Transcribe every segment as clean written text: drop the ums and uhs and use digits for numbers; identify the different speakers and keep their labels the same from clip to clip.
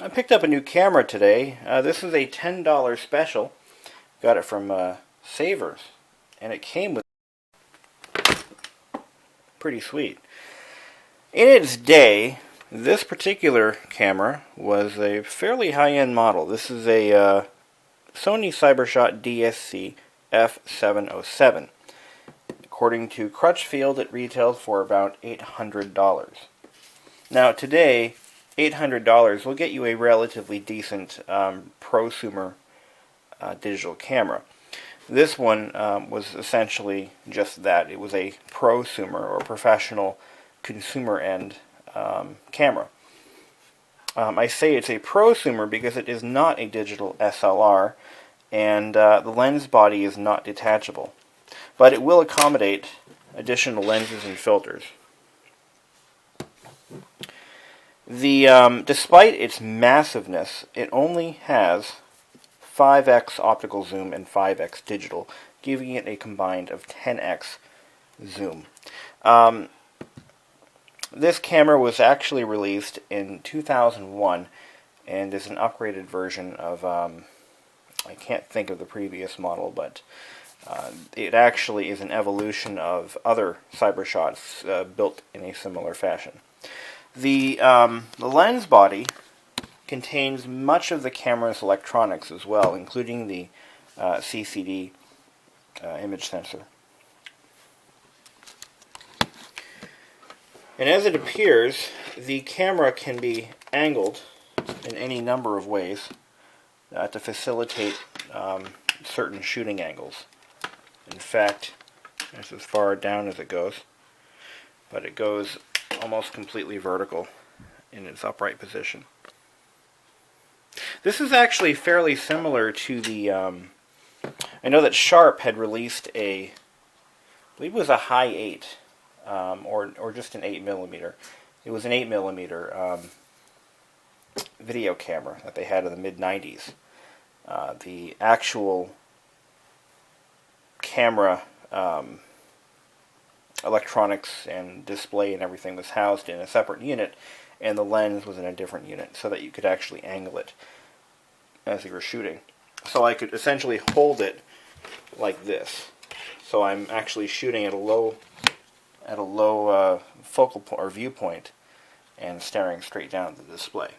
Speaker 1: I picked up a new camera today. This is a $10 special. Got it from Savers, and it came with pretty sweet. In its day, this particular camera was a fairly high-end model. This is a Sony Cybershot DSC-F707. According to Crutchfield, it retails for about $800. Now today, $800 will get you a relatively decent prosumer digital camera. This one was essentially just that. It was a prosumer or professional consumer end camera. I say it's a prosumer because it is not a digital SLR, and the lens body is not detachable. But it will accommodate additional lenses and filters. Despite its massiveness, it only has 5x optical zoom and 5x digital, giving it a combined of 10x zoom. This camera was actually released in 2001 and is an upgraded version of, I can't think of the previous model, but it actually is an evolution of other Cybershots built in a similar fashion. The lens body contains much of the camera's electronics as well, including the CCD image sensor. And as it appears, the camera can be angled in any number of ways to facilitate certain shooting angles. In fact, that's as far down as it goes, but it goes almost completely vertical in its upright position. This is actually fairly similar to the, I know that Sharp had released I believe it was a high 8, or just an 8mm. It was an 8mm video camera that they had in the mid-90s. The actual camera electronics and display and everything was housed in a separate unit, and the lens was in a different unit so that you could actually angle it as you were shooting. So I could essentially hold it like this. So I'm actually shooting at a low focal point or viewpoint and staring straight down at the display.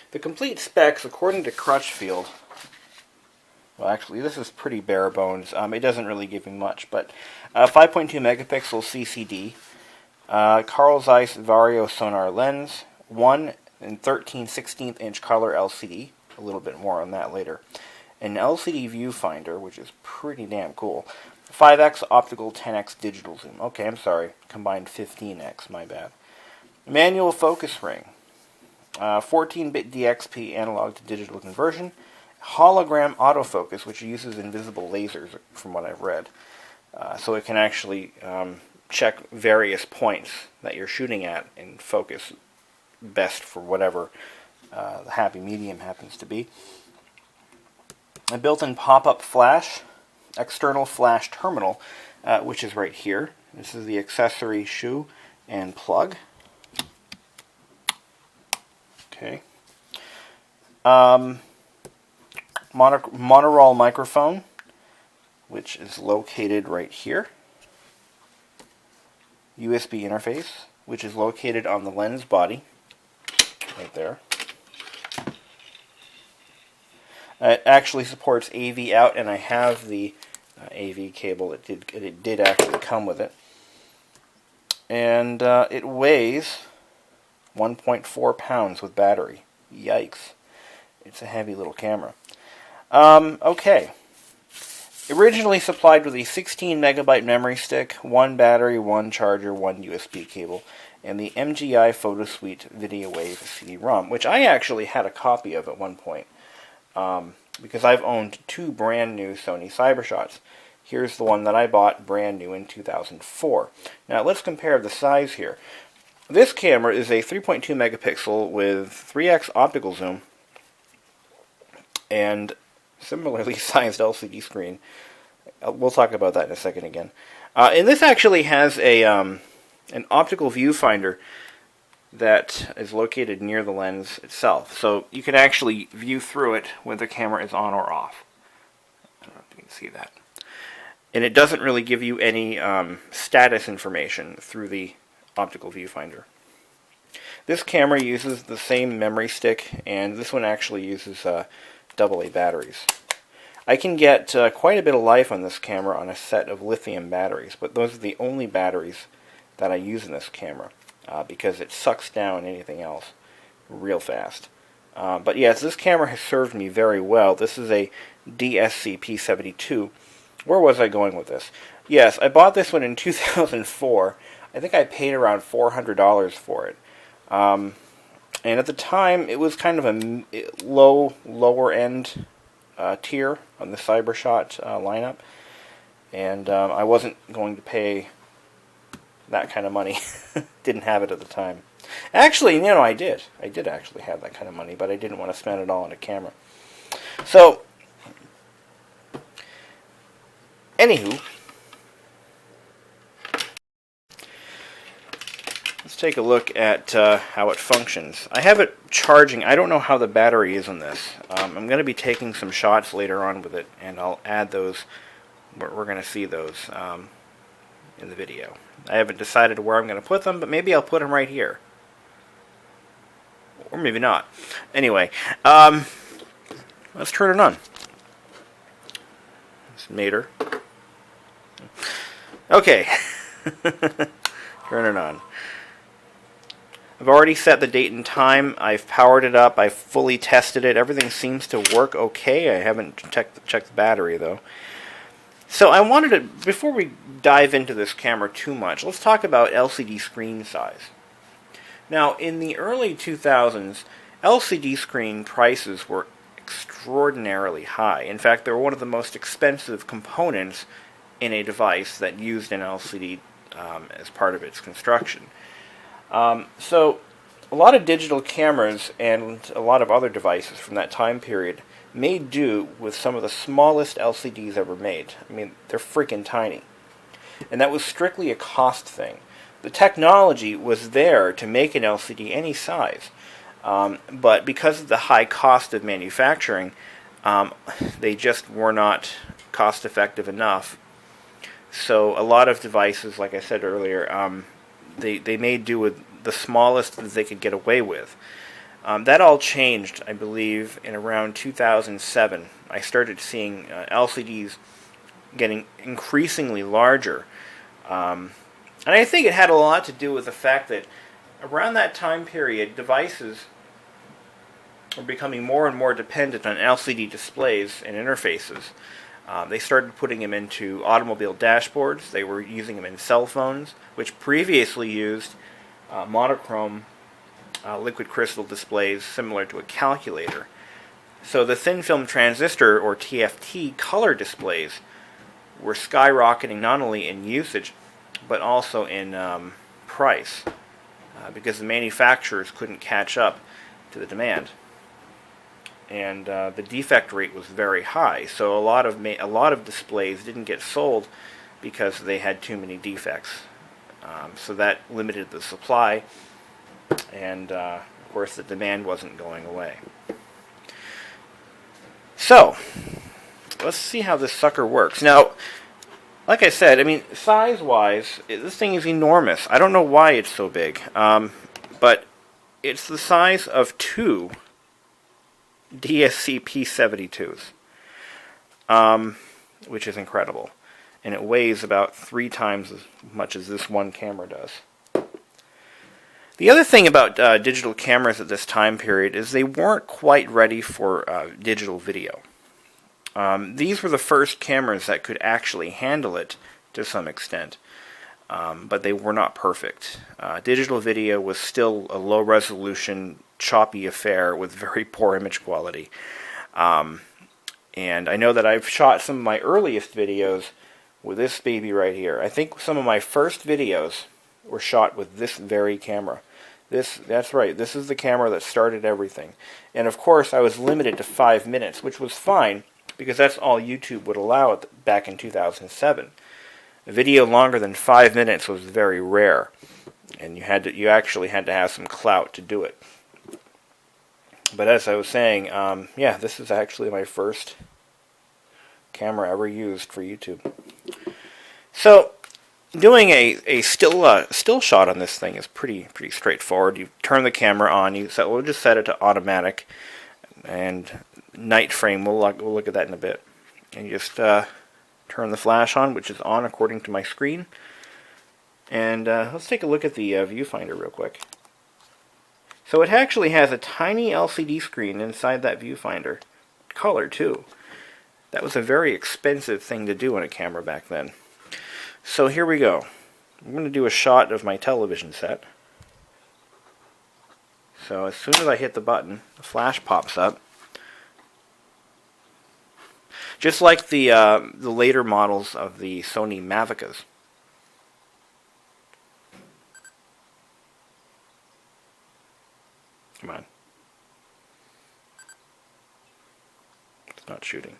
Speaker 1: The complete specs, according to Crutchfield, well, actually, this is pretty bare bones. It doesn't really give me much, but 5.2 megapixel CCD, Carl Zeiss Vario sonar lens, 1 and 13/16 inch color LCD. A little bit more on that later. An LCD viewfinder, which is pretty damn cool. 5x optical, 10x digital zoom. Okay, I'm sorry, combined 15x. My bad. Manual focus ring, 14-bit DXP analog to digital conversion. Hologram autofocus, which uses invisible lasers, from what I've read. So it can actually check various points that you're shooting at and focus best for whatever the happy medium happens to be. A built-in pop-up flash, external flash terminal, which is right here. This is the accessory shoe and plug. Okay. Monaural microphone, which is located right here. USB interface, which is located on the lens body, right there. It actually supports AV out, and I have the AV cable. It did actually come with it, and it weighs 1.4 pounds with battery. Yikes! It's a heavy little camera. Okay. Originally supplied with a 16 megabyte memory stick, 1 battery, 1 charger, 1 USB cable, and the MGI PhotoSuite VideoWave CD-ROM, which I actually had a copy of at one point, because I've owned 2 brand new Sony Cybershots. Here's the one that I bought brand new in 2004. Now let's compare the size here. This camera is a 3.2 megapixel with 3x optical zoom and similarly sized LCD screen. We'll talk about that in a second again. And this actually has a an optical viewfinder that is located near the lens itself. So you can actually view through it when the camera is on or off. I don't know if you can see that. And it doesn't really give you any status information through the optical viewfinder. This camera uses the same memory stick, and this one actually uses AA batteries. I can get quite a bit of life on this camera on a set of lithium batteries, but those are the only batteries that I use in this camera because it sucks down anything else real fast. But yes, this camera has served me very well. This is a DSC-P72. Where was I going with this? Yes, I bought this one in 2004. I think I paid around $400 for it. And at the time, it was kind of a lower end tier on the Cybershot lineup. And I wasn't going to pay that kind of money. Didn't have it at the time. Actually, you know, I did. I did actually have that kind of money, but I didn't want to spend it all on a camera. So, anywho, let's take a look at how it functions. I have it charging. I don't know how the battery is on this. I'm going to be taking some shots later on with it, and I'll add those. We're going to see those in the video. I haven't decided where I'm going to put them, but maybe I'll put them right here. Or maybe not. Anyway, let's turn it on. It's Mater. Okay. Turn it on. I've already set the date and time. I've powered it up. I've fully tested it. Everything seems to work okay. I haven't checked the battery, though. So I wanted to, before we dive into this camera too much, let's talk about LCD screen size. Now, in the early 2000s, LCD screen prices were extraordinarily high. In fact, they were one of the most expensive components in a device that used an LCD as part of its construction. So a lot of digital cameras and a lot of other devices from that time period made do with some of the smallest LCDs ever made. I mean, they're freaking tiny. And that was strictly a cost thing. The technology was there to make an LCD any size, but because of the high cost of manufacturing, they just were not cost effective enough. So a lot of devices, like I said earlier, they made do with the smallest that they could get away with. That all changed, I believe, in around 2007. I started seeing LCDs getting increasingly larger. And I think it had a lot to do with the fact that around that time period, devices were becoming more and more dependent on LCD displays and interfaces. They started putting them into automobile dashboards. They were using them in cell phones, which previously used monochrome liquid crystal displays similar to a calculator. So the thin film transistor, or TFT, color displays were skyrocketing not only in usage, but also in price, because the manufacturers couldn't catch up to the demand. And the defect rate was very high, so a lot of displays didn't get sold because they had too many defects. So that limited the supply, and of course the demand wasn't going away. So let's see how this sucker works. Now, like I said, I mean, size-wise, this thing is enormous. I don't know why it's so big, but it's the size of two DSC-P72s, which is incredible. And it weighs about 3 times as much as this one camera does. The other thing about digital cameras at this time period is they weren't quite ready for digital video. These were the first cameras that could actually handle it to some extent, but they were not perfect. Digital video was still a low-resolution, choppy affair with very poor image quality. And I know that I've shot some of my earliest videos with this baby right here. I think some of my first videos were shot with this very camera. That's right, this is the camera that started everything. And of course I was limited to 5 minutes, which was fine, because that's all YouTube would allow back in 2007. A video longer than 5 minutes was very rare. and you actually had to have some clout to do it. But as I was saying, yeah, this is actually my first camera ever used for YouTube. So doing a still shot on this thing is pretty straightforward. You turn the camera on. We'll just set it to automatic, and night frame. We'll look at that in a bit. And you just turn the flash on, which is on according to my screen. And let's take a look at the viewfinder real quick. So it actually has a tiny LCD screen inside that viewfinder. Color too. That was a very expensive thing to do on a camera back then. So here we go. I'm going to do a shot of my television set. So as soon as I hit the button, the flash pops up. Just like the later models of the Sony Mavicas. Come on. It's not shooting.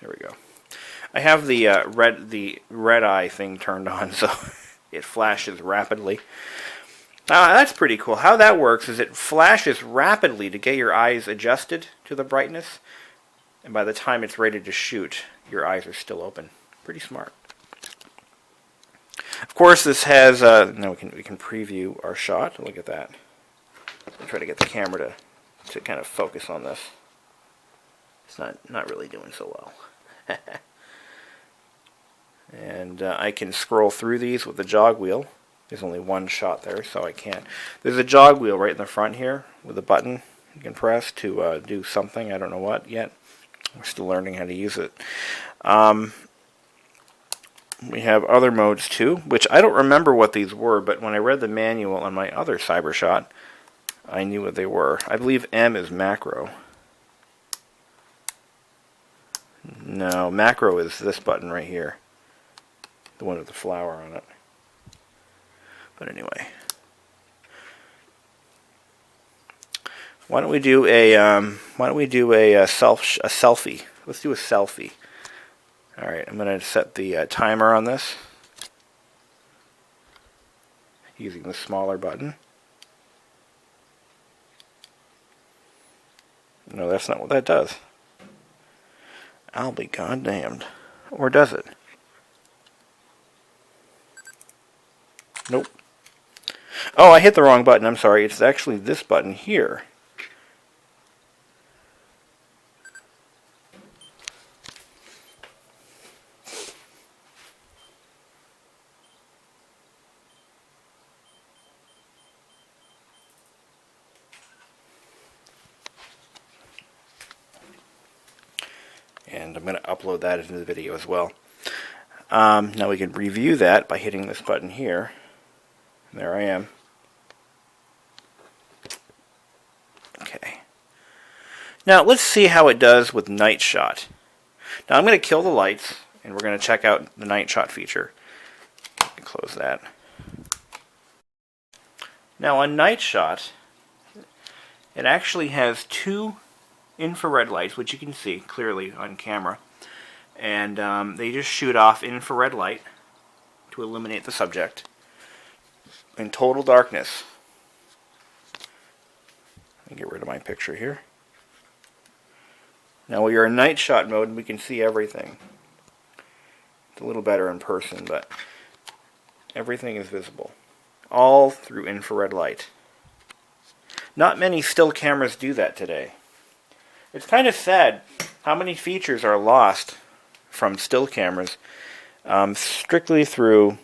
Speaker 1: There we go. I have the red eye thing turned on, so it flashes rapidly. That's pretty cool. How that works is it flashes rapidly to get your eyes adjusted to the brightness, and by the time it's ready to shoot, your eyes are still open. Pretty smart. Of course, this has now we can preview our shot. Look at that. I'll try to get the camera to kind of focus on this. It's not really doing so well. And I can scroll through these with the jog wheel. There's only one shot there, so I can't. There's a jog wheel right in the front here with a button you can press to do something. I don't know what yet. We're still learning how to use it. We have other modes too, which I don't remember what these were, but when I read the manual on my other Cybershot, I knew what they were. I believe M is macro. No, macro is this button right here. The one with the flower on it. But anyway. Why don't we do a selfie? Let's do a selfie. All right, I'm going to set the timer on this using the smaller button. No, that's not what that does. I'll be goddamned. Or does it? Nope. Oh, I hit the wrong button. I'm sorry. It's actually this button here. And I'm going to upload that into the video as well. Now we can review that by hitting this button here. There I am. Okay. Now let's see how it does with Nightshot. Now I'm going to kill the lights, and we're going to check out the Nightshot feature. Close that. Now on Nightshot, it actually has two infrared lights, which you can see clearly on camera, and they just shoot off infrared light to illuminate the subject in total darkness. Let me get rid of my picture here. Now we are in Nightshot mode and we can see everything. It's a little better in person, but everything is visible, all through infrared light. Not many still cameras do that today. It's kind of sad how many features are lost from still cameras strictly through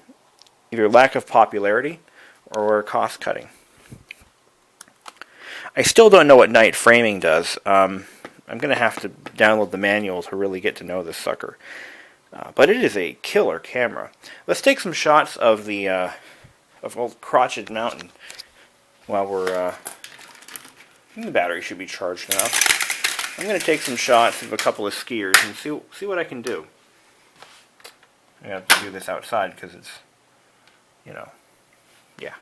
Speaker 1: either lack of popularity or cost cutting. I still don't know what night framing does. I'm going to have to download the manual to really get to know this sucker. But it is a killer camera. Let's take some shots of the of old Crotched Mountain while we're... I think the battery should be charged now. I'm going to take some shots of a couple of skiers and see what I can do. I have to do this outside because it's, you know, yeah.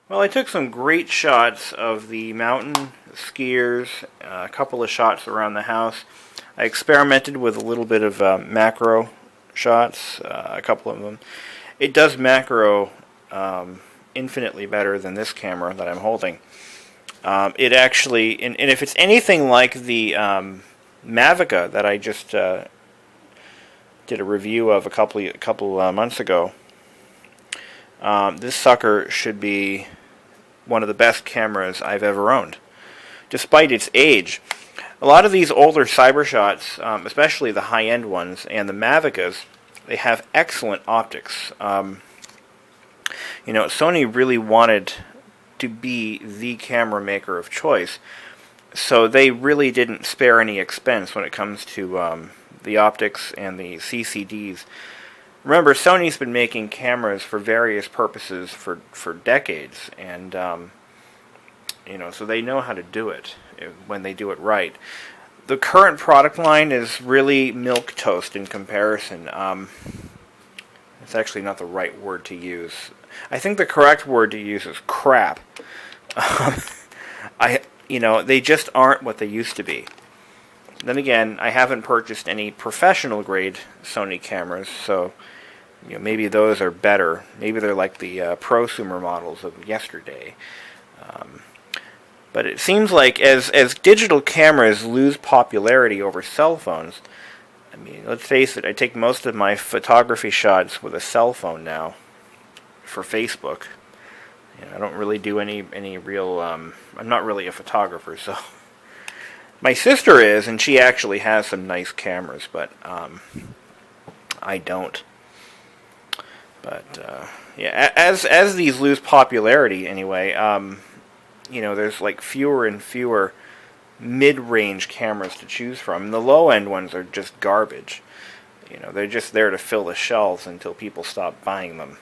Speaker 1: Well, I took some great shots of the mountain, the skiers, a couple of shots around the house. I experimented with a little bit of macro shots, a couple of them. It does macro infinitely better than this camera that I'm holding. It actually, and if it's anything like the Mavica that I just did a review of a couple months ago, this sucker should be one of the best cameras I've ever owned, despite its age. A lot of these older Cybershots, especially the high-end ones, and the Mavicas, they have excellent optics. You know, Sony really wanted to be the camera maker of choice, so they really didn't spare any expense when it comes to the optics and the CCDs. Remember, Sony's been making cameras for various purposes for decades, and you know, so they know how to do it when they do it right. The current product line is really milquetoast in comparison. It's actually not the right word to use. I think the correct word to use is crap. You know, they just aren't what they used to be. Then again, I haven't purchased any professional grade Sony cameras, so you know, maybe those are better. Maybe they're like the prosumer models of yesterday. But it seems like as digital cameras lose popularity over cell phones, I mean, let's face it, I take most of my photography shots with a cell phone now for Facebook. You know, I don't really do any real, I'm not really a photographer, so. My sister is, and she actually has some nice cameras, but I don't. But yeah, as these lose popularity anyway, you know, there's like fewer and fewer mid-range cameras to choose from. And the low-end ones are just garbage. You know, they're just there to fill the shelves until people stop buying them.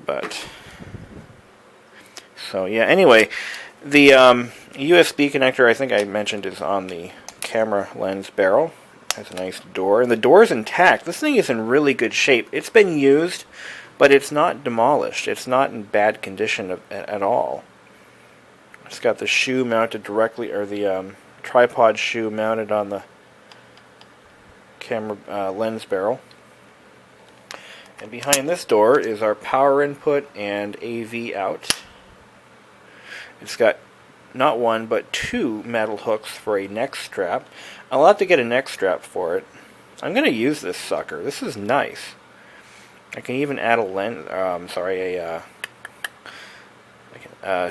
Speaker 1: But so yeah. Anyway, the USB connector I think I mentioned is on the camera lens barrel. It has a nice door, and the door is intact. This thing is in really good shape. It's been used, but it's not demolished. It's not in bad condition at all. It's got the shoe mounted directly, or the tripod shoe mounted on the camera lens barrel. And behind this door is our power input and AV out. It's got not one, but two metal hooks for a neck strap. I'll have to get a neck strap for it. I'm going to use this sucker. This is nice. I can even add a lens,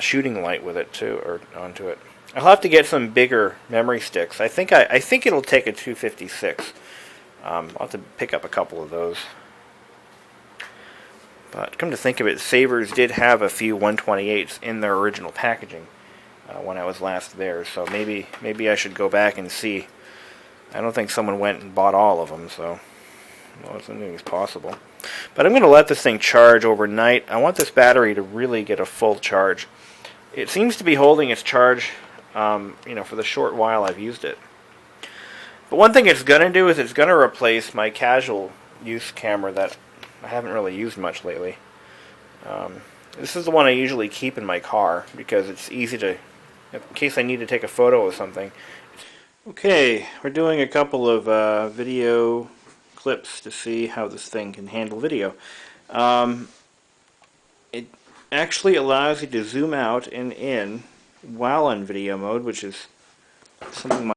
Speaker 1: shooting light with it too, or onto it. I'll have to get some bigger memory sticks. I think it'll take a 256. I'll have to pick up a couple of those. But come to think of it, Savers did have a few 128s in their original packaging when I was last there, so maybe I should go back and see. I don't think someone went and bought all of them, so well, something's possible. But I'm going to let this thing charge overnight. I want this battery to really get a full charge. It seems to be holding its charge, you know, for the short while I've used it. But one thing it's going to do is it's going to replace my casual use camera that I haven't really used much lately. This is the one I usually keep in my car because it's easy to, in case I need to take a photo of something. Okay, we're doing a couple of video clips to see how this thing can handle video. It actually allows you to zoom out and in while on video mode, which is something